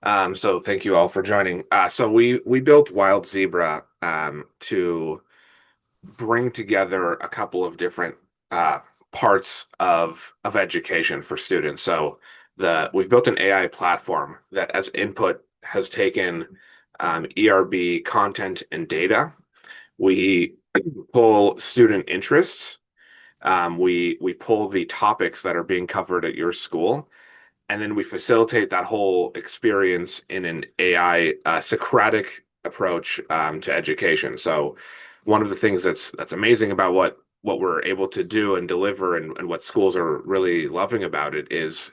So thank you all for joining. So we built Wild Zebra to bring together a couple of different uh, parts of education for students. So the we've built an AI platform that, as input, has taken ERB content and data. We pull student interests. We pull the topics that are being covered at your school, and then we facilitate that whole experience in an AI Socratic approach to education. So one of the things that's amazing about what we're able to do and deliver, and what schools are really loving about it is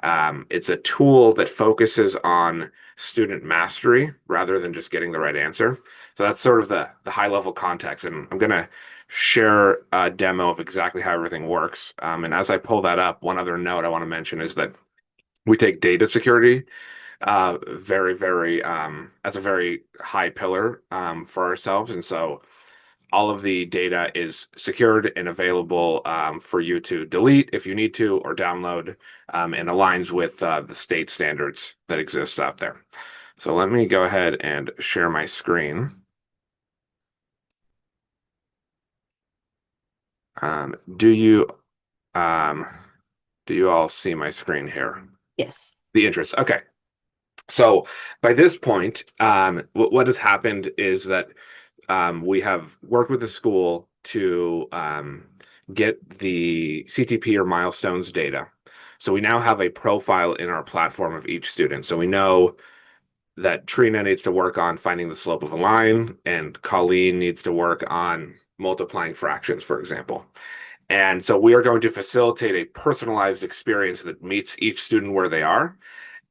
it's a tool that focuses on student mastery rather than just getting the right answer. So that's sort of the high level context, and I'm going to share a demo of exactly how everything works. And as I pull that up, one other note I want to mention is that we take data security very as a very high pillar for ourselves, and so all of the data is secured and available for you to delete if you need to, or download, and aligns with the state standards that exist out there. So let me go ahead and share my screen. Um, do you um, do you all see my screen here? Yes. The interest. Okay. So by this point, what has happened is that we have worked with the school to get the CTP or milestones data. So we now have a profile in our platform of each student. So we know that Trina needs to work on finding the slope of a line, and Colleen needs to work on multiplying fractions, for example. And so we are going to facilitate a personalized experience that meets each student where they are.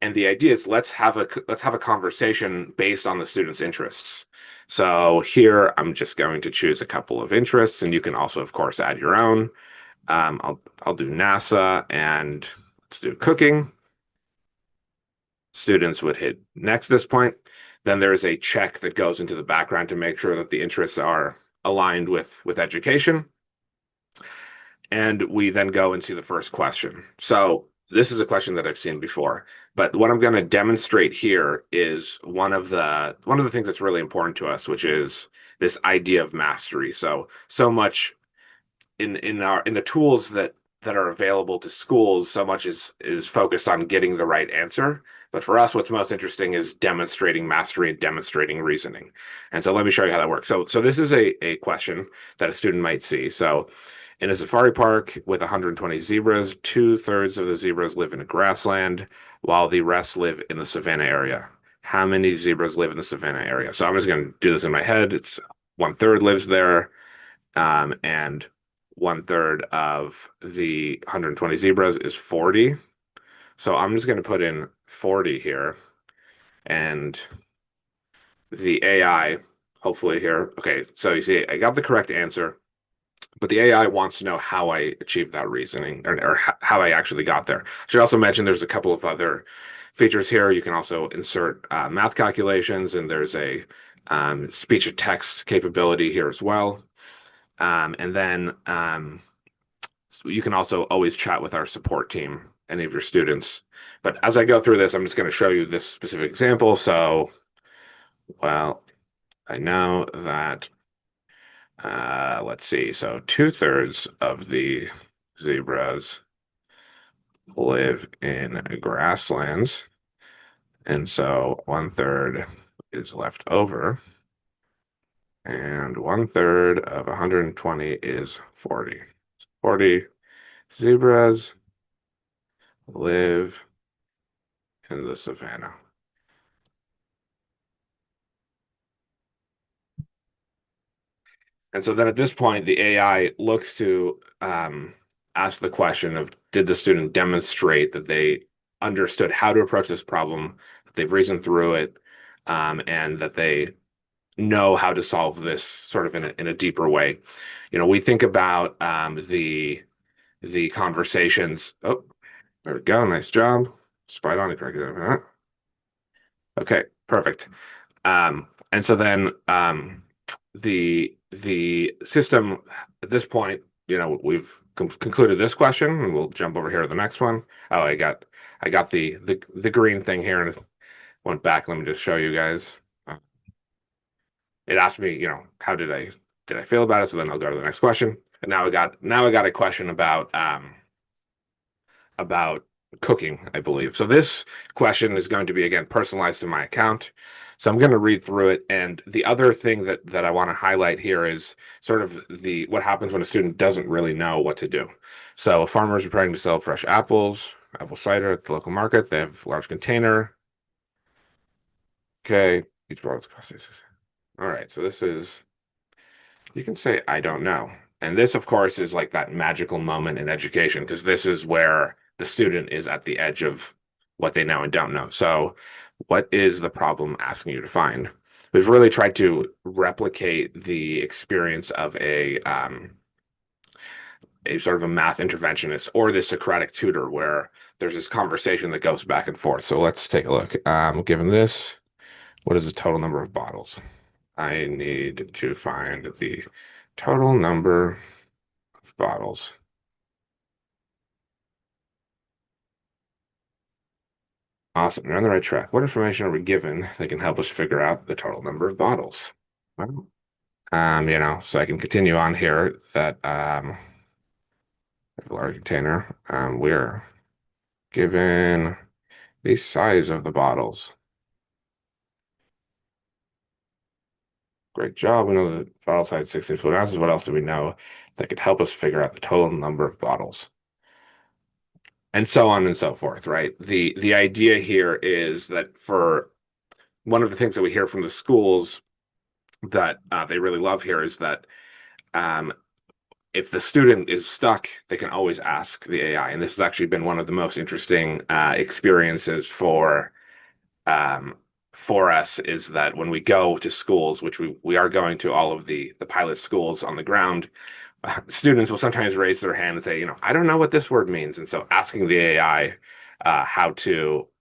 And the idea is let's have a conversation based on the student's interests. So here I'm just going to choose a couple of interests, and you can also, of course, add your own. I'll do NASA, and let's do cooking. Students would hit next this point. Then there's a check that goes into the background to make sure that the interests are aligned with education. And we then go and see the first question. So this is a question that I've seen before, but what I'm going to demonstrate here is one of the things that's really important to us, which is this idea of mastery. So much in the tools that are available to schools, so much is focused on getting the right answer. But for us, what's most interesting is demonstrating mastery and demonstrating reasoning. And so let me show you how that works. So this is a question that a student might see. So in a safari park with 120 zebras, 2/3 of the zebras live in a grassland, while the rest live in the savanna area. How many zebras live in the savanna area? So I'm just going to do this in my head. It's 1/3 lives there, and 1/3 of the 120 zebras is 40. So I'm just going to put in 40 here, and the AI, hopefully here. Okay, so you see, I got the correct answer, but the AI wants to know how I achieved that reasoning, or how I actually got there. I should also mention there's a couple of other features here. You can also insert math calculations, and there's a speech to text capability here as well. And then so you can also always chat with our support team, any of your students. But as I go through this, I'm just going to show you this specific example. So, well, I know that, let's see. So 2/3 of the zebras live in grasslands. And so 1/3 is left over. And 1/3 of 120 is 40. 40 zebras live in the savannah. And so then at this point, the AI looks to ask the question of, did the student demonstrate that they understood how to approach this problem, that they've reasoned through it, and that they know how to solve this sort of in a deeper way. We think about the conversations. Oh, there we go. Nice job. Spot on, correctly. Okay, perfect. And so then the system at this point, we've concluded this question, and we'll jump over here to the next one. Oh, I got the green thing here, and went back. Let me just show you guys. It asked me, how did I feel about it? So then I'll go to the next question. And now I got a question about cooking, I believe. So this question is going to be again personalized to my account. So I'm going to read through it. And the other thing that I want to highlight here is sort of the what happens when a student doesn't really know what to do. So a farmer is preparing to sell fresh apples, apple cider at the local market. They have a large container. Okay, each product costs. All right, so this is you can say I don't know. And this, of course, is like that magical moment in education because this is where the student is at the edge of what they know and don't know. So, what is the problem asking you to find? We've really tried to replicate the experience of a sort of a math interventionist or the Socratic tutor where there's this conversation that goes back and forth. So let's take a look. Given this, what is the total number of bottles? I need to find the total number of bottles. Awesome. You're on the right track. What information are we given that can help us figure out the total number of bottles? Well, so I can continue on here that a large container. We're given the size of the bottles. Great job. We know the bottle size is 16 fluid ounces. What else do we know that could help us figure out the total number of bottles? And so on and so forth, right? The idea here is that for one of the things that we hear from the schools that they really love here is that um, if the student is stuck, they can always ask the AI. And this has actually been one of the most interesting experiences um, for us is that when we go to schools, which we are going to all of the pilot schools on the ground, students will sometimes raise their hand and say, I don't know what this word means. And so asking the AI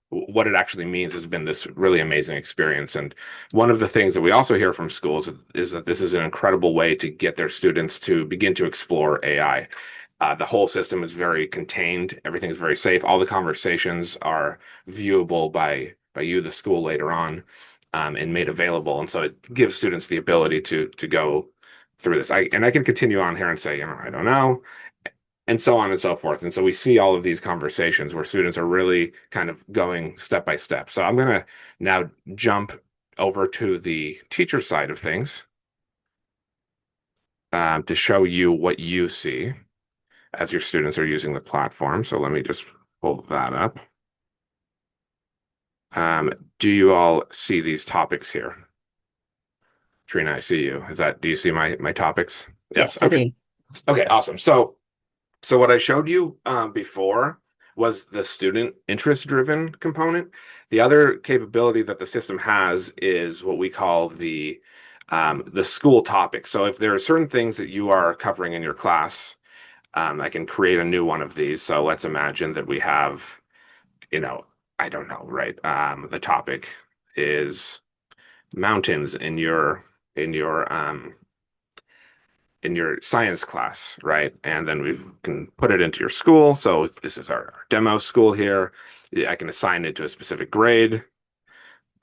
what it actually means has been this really amazing experience. And one of the things that we also hear from schools is that this is an incredible way to get their students to begin to explore AI. The whole system is very contained. Everything is very safe. All the conversations are viewable by you, the school, later on, and made available. And so it gives students the ability to go through this. I can continue on here and say, I don't know, and so on and so forth. And so we see all of these conversations where students are really kind of going step by step. So I'm going to now jump over to the teacher side of things to show you what you see as your students are using the platform. So let me just pull that up. Do you all see these topics here? Trina, I see you. Do you see my topics? Yes, Okay. I do. Okay, awesome. So what I showed you before was the student interest-driven component. The other capability that the system has is what we call the school topic. So if there are certain things that you are covering in your class, I can create a new one of these. So let's imagine that we have, I don't know, right? The topic is mountains in your science class, right? And then we can put it into your school. So this is our demo school here. I can assign it to a specific grade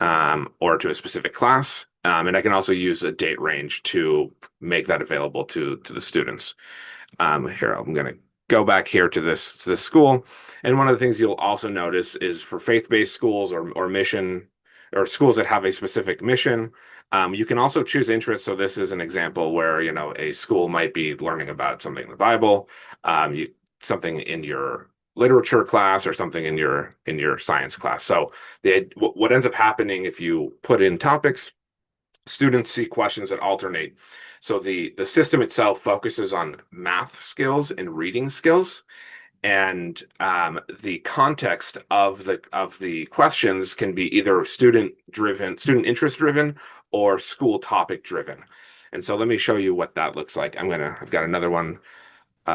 or to a specific class. And I can also use a date range to make that available to the students. Here, I'm going to go back here to this school. And one of the things you'll also notice is for faith-based schools or mission or schools that have a specific mission, you can also choose interests. So this is an example where, a school might be learning about something in the Bible, something in your literature class or something in your science class. So what ends up happening if you put in topics, students see questions that alternate. So the system itself focuses on math skills and reading skills, and the context of the questions can be either student interest driven, or school topic driven. And so let me show you what that looks like. I've got another one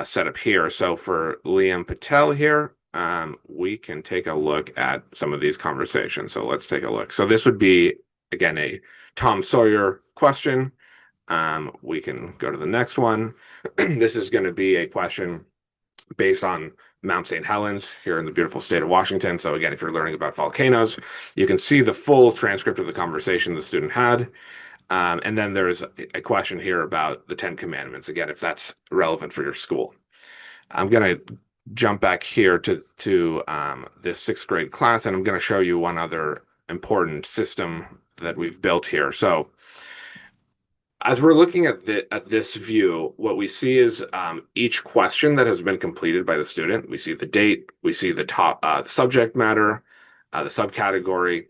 set up here. So for Liam Patel here, we can take a look at some of these conversations. So let's take a look. So this would be, again, a Tom Sawyer question. We can go to the next one. This is going to be a question based on Mount St. Helens here in the beautiful state of Washington. So again, if you're learning about volcanoes, you can see the full transcript of the conversation the student had. And then there's a question here about the Ten Commandments, again, if that's relevant for your school. I'm going to jump back here to this sixth grade class, and I'm going to show you one other important system that we've built here. So as we're looking at this view, what we see is each question that has been completed by the student. We see the date, we see the the subject matter, the subcategory,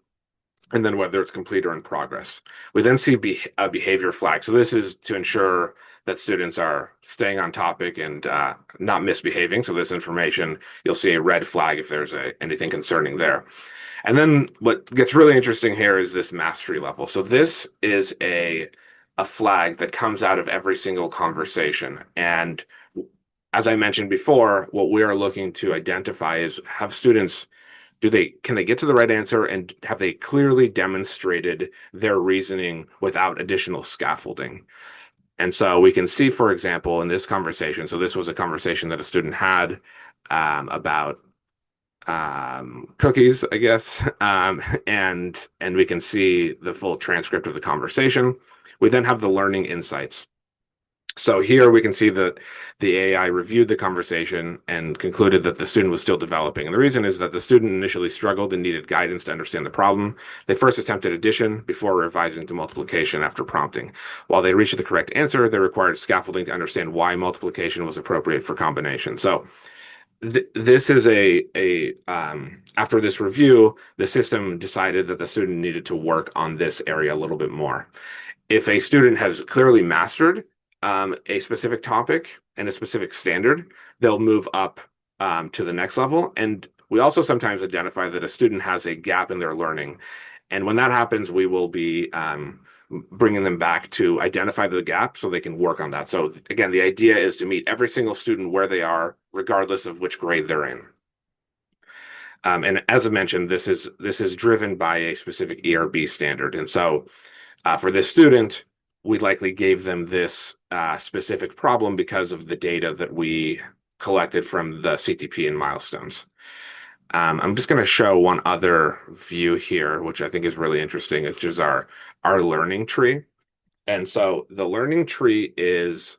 and then whether it's complete or in progress. We then see a behavior flag. So this is to ensure that students are staying on topic and not misbehaving. So this information, you'll see a red flag if there's anything concerning there. And then what gets really interesting here is this mastery level. So this is a flag that comes out of every single conversation. And as I mentioned before, what we are looking to identify is have students, can they get to the right answer, and have they clearly demonstrated their reasoning without additional scaffolding? And so we can see, for example, in this conversation, so this was a conversation that a student had about cookies, I guess, and we can see the full transcript of the conversation. We then have the learning insights. So here we can see that the AI reviewed the conversation and concluded that the student was still developing. And the reason is that the student initially struggled and needed guidance to understand the problem. They first attempted addition before revising to multiplication after prompting. While they reached the correct answer, they required scaffolding to understand why multiplication was appropriate for combination. So this is after this review, the system decided that the student needed to work on this area a little bit more. If a student has clearly mastered a specific topic and a specific standard, they'll move up to the next level. And we also sometimes identify that a student has a gap in their learning. And when that happens, we will be bringing them back to identify the gap so they can work on that. So again, the idea is to meet every single student where they are, regardless of which grade they're in. And as I mentioned, this is driven by a specific ERB standard. And so for this student, we likely gave them this specific problem because of the data that we collected from the CTP and Milestones. I'm just going to show one other view here, which I think is really interesting, which is our learning tree. And so the learning tree is,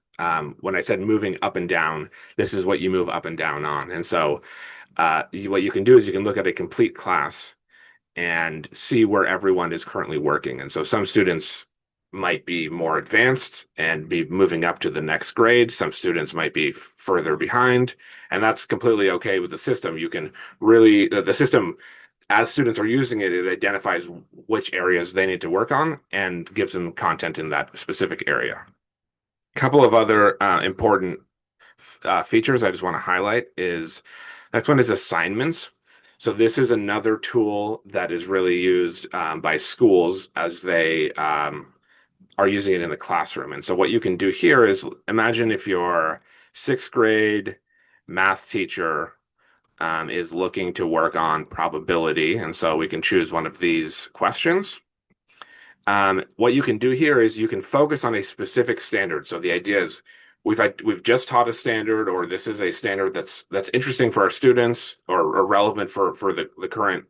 when I said moving up and down, this is what you move up and down on. And so what you can do is you can look at a complete class and see where everyone is currently working. And so some students might be more advanced and be moving up to the next grade. Some students might be further behind, and that's completely okay with the system. You can really, the system, as students are using it, it identifies which areas they need to work on and gives them content in that specific area. A couple of other important features I just want to highlight is, next one is assignments. So this is another tool that is really used by schools as they are using it in the classroom. And so what you can do here is, imagine if your sixth grade math teacher is looking to work on probability. And so we can choose one of these questions. What you can do here is you can focus on a specific standard. So the idea is we've just taught a standard, or this is a standard that's interesting for our students or relevant for the current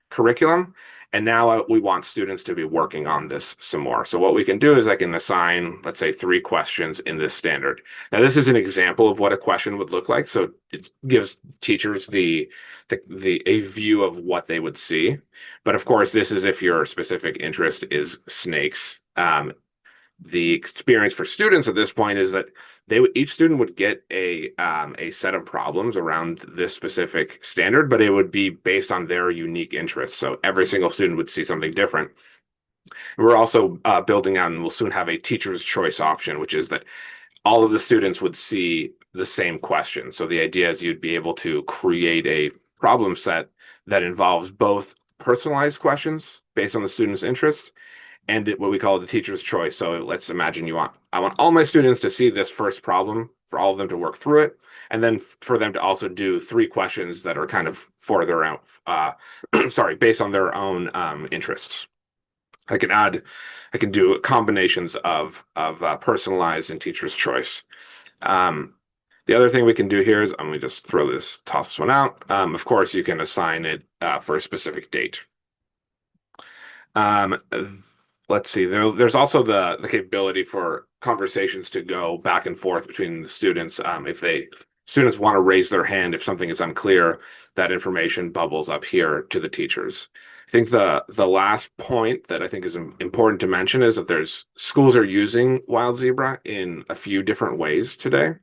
curriculum. And now we want students to be working on this some more. So what we can do is I can assign, let's say, 3 questions in this standard. Now, this is an example of what a question would look like. So it gives teachers a view of what they would see. But of course, this is if your specific interest is snakes. The experience for students at this point is that each student would get a set of problems around this specific standard, but it would be based on their unique interests. So every single student would see something different. We're also building out, and we'll soon have a teacher's choice option, which is that all of the students would see the same question. So the idea is you'd be able to create a problem set that involves both personalized questions based on the student's interest and what we call the teacher's choice. So let's imagine I want all my students to see this first problem, for all of them to work through it, and then for them to also do 3 questions that are kind of for their own, based on their own interests. I can do combinations of personalized and teacher's choice. The The other thing we can do here is, I'm going to just toss this one out. Of course, you can assign it for a specific date. Um, let's see. There's also the capability for conversations to go back and forth between the students. If students want to raise their hand if something is unclear, that information bubbles up here to the teachers. I think the last point that I think is important to mention is that schools are using Wild Zebra in a few different ways today.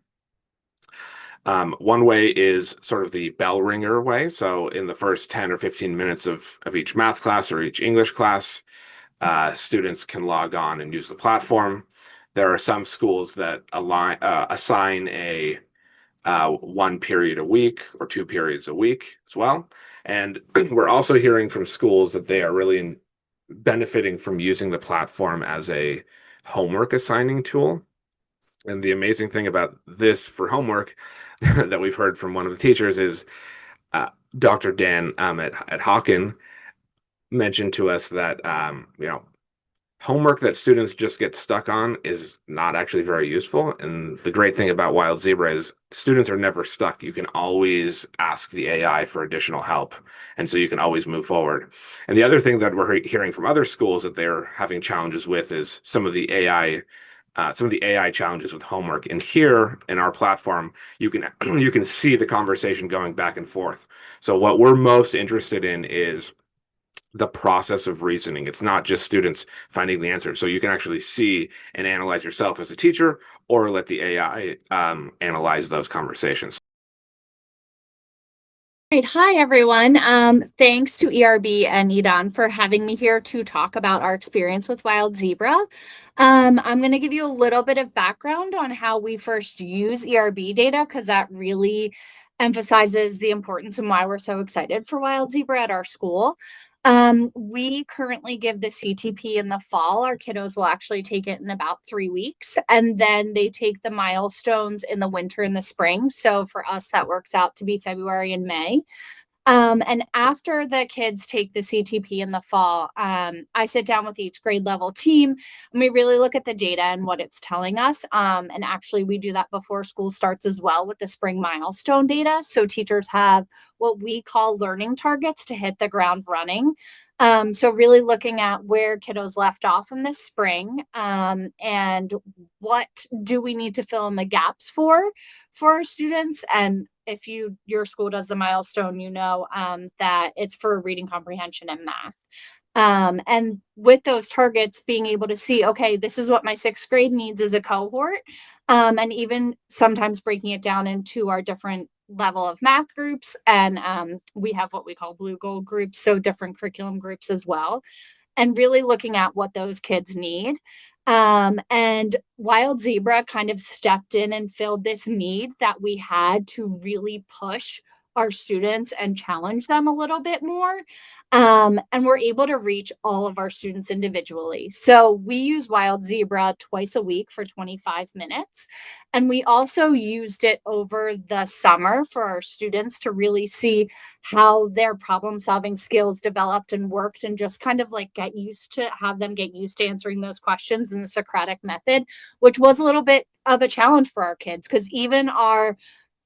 One way is sort of the bell ringer way. So in the first 10 or 15 minutes of each math class or each English class, students can log on and use the platform. There are some schools that assign a 1 period a week or 2 periods a week as well. And we're also hearing from schools that they are really benefiting from using the platform as a homework assigning tool. And the amazing thing about this for homework that we've heard from one of the teachers is Dr. Dan at Hawken mentioned to us that homework that students just get stuck on is not actually very useful. And the great thing about Wild Zebra is students are never stuck. You can always ask the AI for additional help. And so you can always move forward. And the other thing that we're hearing from other schools that they're having challenges with is some of the AI challenges with homework. And here in our platform, you can see the conversation going back and forth. So what we're most interested in is the process of reasoning. It's not just students finding the answer. So you can actually see and analyze yourself as a teacher, or let the AI analyze those conversations. Right. Hi, everyone. Thanks to ERB and Edan for having me here to talk about our experience with Wild Zebra. I'm going to give you a little bit of background on how we first use ERB data, because that really emphasizes the importance and why we're so excited for Wild Zebra at our school. We currently give the CTP in the fall. Our kiddos will actually take it in about 3 weeks, and then they take the milestones in the winter and the spring. So for us, that works out to be February and May. And after the kids take the CTP in the fall, I sit down with each grade level team and we really look at the data and what it's telling us. And actually, we do that before school starts as well with the spring milestone data. So teachers have what we call learning targets to hit the ground running. So really looking at where kiddos left off in the spring, and what do we need to fill in the gaps for our students. And if your school does the milestone, that it's for reading comprehension and math. And with those targets, being able to see, okay, this is what my 6th grade needs as a cohort, and even sometimes breaking it down into our different level of math groups. And we have what we call blue gold groups, so different curriculum groups as well, and really looking at what those kids need. And Wild Zebra kind of stepped in and filled this need that we had to really push our students and challenge them a little bit more. And we're able to reach all of our students individually. So we use Wild Zebra twice a week for 25 minutes. And we also used it over the summer for our students to really see how their problem solving skills developed and worked, and just kind of like have them get used to answering those questions in the Socratic method, which was a little bit of a challenge for our kids, because even our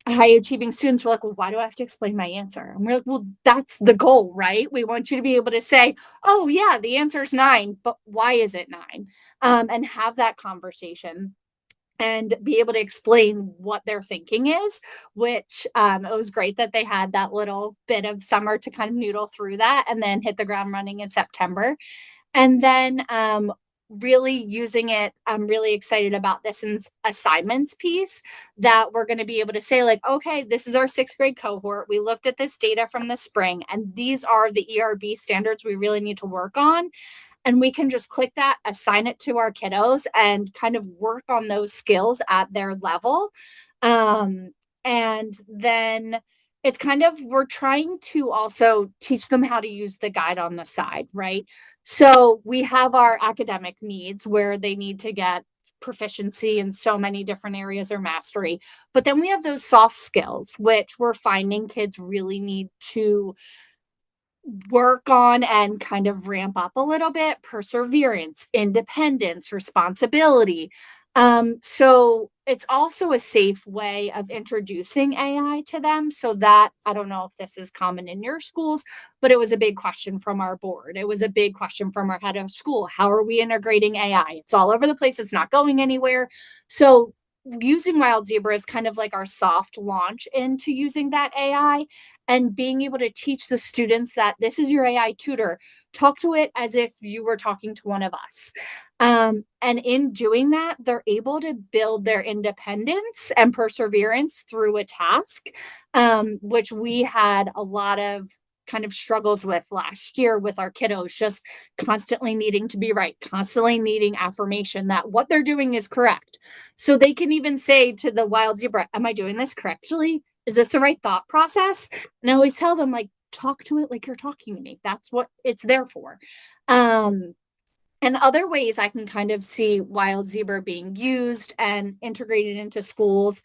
high achieving students were like, well, why do I have to explain my answer? And we're like, well, that's the goal, right? We want you to be able to say, oh yeah, the answer is 9, but why is it 9? And have that conversation and be able to explain what their thinking is, which it was great that they had that little bit of summer to kind of noodle through that and then hit the ground running in September. And then really using it, I'm really excited about this assignments piece, that we're going to be able to say, like, okay, this is our 6th grade cohort. We looked at this data from the spring, and these are the ERB standards we really need to work on. And we can just click that, assign it to our kiddos, and kind of work on those skills at their level. And then it's kind of, we're trying to also teach them how to use the guide on the side, right? So we have our academic needs where they need to get proficiency in so many different areas or mastery. But then we have those soft skills, which we're finding kids really need to work on and kind of ramp up a little bit: perseverance, independence, responsibility. So it's also a safe way of introducing AI to them. So that I don't know if this is common in your schools, but it was a big question from our board. It was a big question from our head of school. How are we integrating AI? It's all over the place. It's not going anywhere. So using Wild Zebra is kind of like our soft launch into using that AI and being able to teach the students that this is your AI tutor. Talk to it as if you were talking to one of us. And in doing that, they're able to build their independence and perseverance through a task, which we had a lot of kind of struggles with last year with our kiddos, just constantly needing to be right, constantly needing affirmation that what they're doing is correct. So they can even say to the wild zebra, am I doing this correctly? Is this the right thought process? And I always tell them, like, talk to it like you're talking to me. That's what it's there for. Um, and other ways I can kind of see wild zebra being used and integrated into schools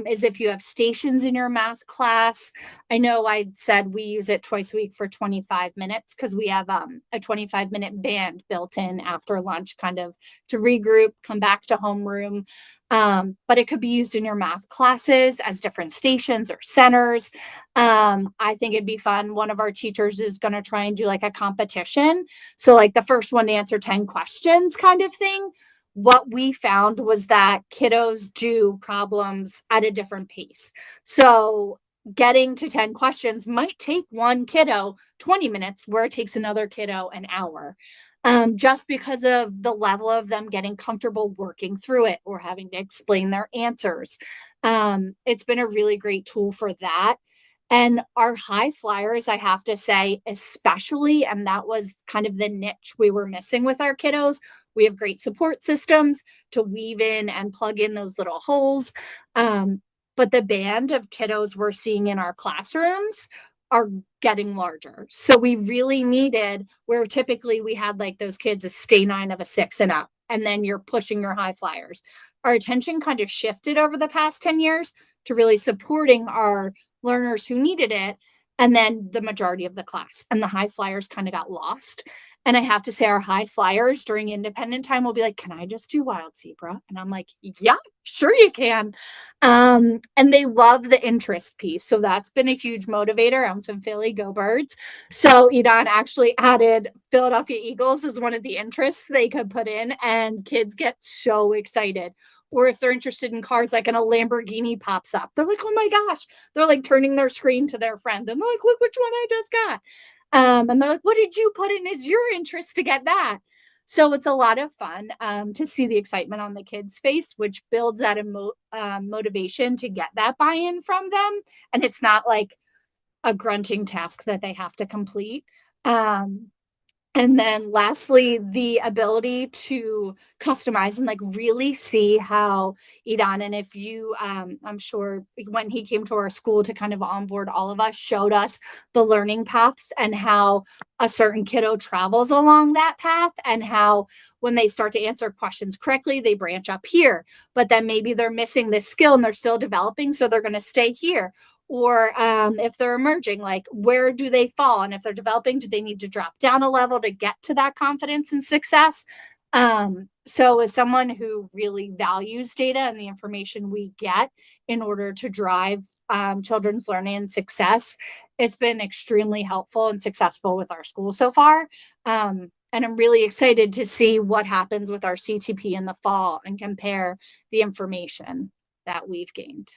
is if you have stations in your math class. I know I said we use it twice a week for 25 minutes because we have a 25-minute band built in after lunch, kind of to regroup, come back to homeroom. But it could be used in your math classes as different stations or centers. I think it'd be fun. One of our teachers is going to try and do like a competition, so like the first one to answer 10 questions kind of thing. What we found was that kiddos do problems at a different pace. So getting to 10 questions might take one kiddo 20 minutes, where it takes another kiddo an hour. Just because of the level of them getting comfortable working through it or having to explain their answers. It's been a really great tool for that. And our high flyers, I have to say, especially, and that was kind of the niche we were missing with our kiddos. We have great support systems to weave in and plug in those little holes. Um, but the band of kiddos we're seeing in our classrooms are getting larger. So we really needed, where typically we had like those kids a stay 9 of a 6 and up, and then you're pushing your high flyers. Our attention kind of shifted over the past 10 years to really supporting our learners who needed it, and then the majority of the class. And the high flyers kind of got lost. And I have to say, our high flyers during independent time will be like, can I just do wild zebra? And I'm like, yeah, sure you can. And they love the interest piece. So that's been a huge motivator. I'm from Philly, go birds. So Edon actually added Philadelphia Eagles as one of the interests they could put in, and kids get so excited. Or if they're interested in cars, like, and a Lamborghini pops up, they're like, oh my gosh, they're like turning their screen to their friend and they're like, look which one I just got. And they're like, what did you put in as your interest to get that? So it's a lot of fun to see the excitement on the kids' face, which builds that motivation to get that buy-in from them. And it's not like a grunting task that they have to complete. Um, and then lastly, the ability to customize and like really see how Edon, and if you, I'm sure when he came to our school to kind of onboard all of us, showed us the learning paths and how a certain kiddo travels along that path, and how when they start to answer questions correctly, they branch up here, but then maybe they're missing this skill and they're still developing, so they're going to stay here. Or if they're emerging, like where do they fall? And if they're developing, do they need to drop down a level to get to that confidence and success? So as someone who really values data and the information we get in order to drive children's learning and success, it's been extremely helpful and successful with our school so far. And I'm really excited to see what happens with our CTP in the fall and compare the information that we've gained.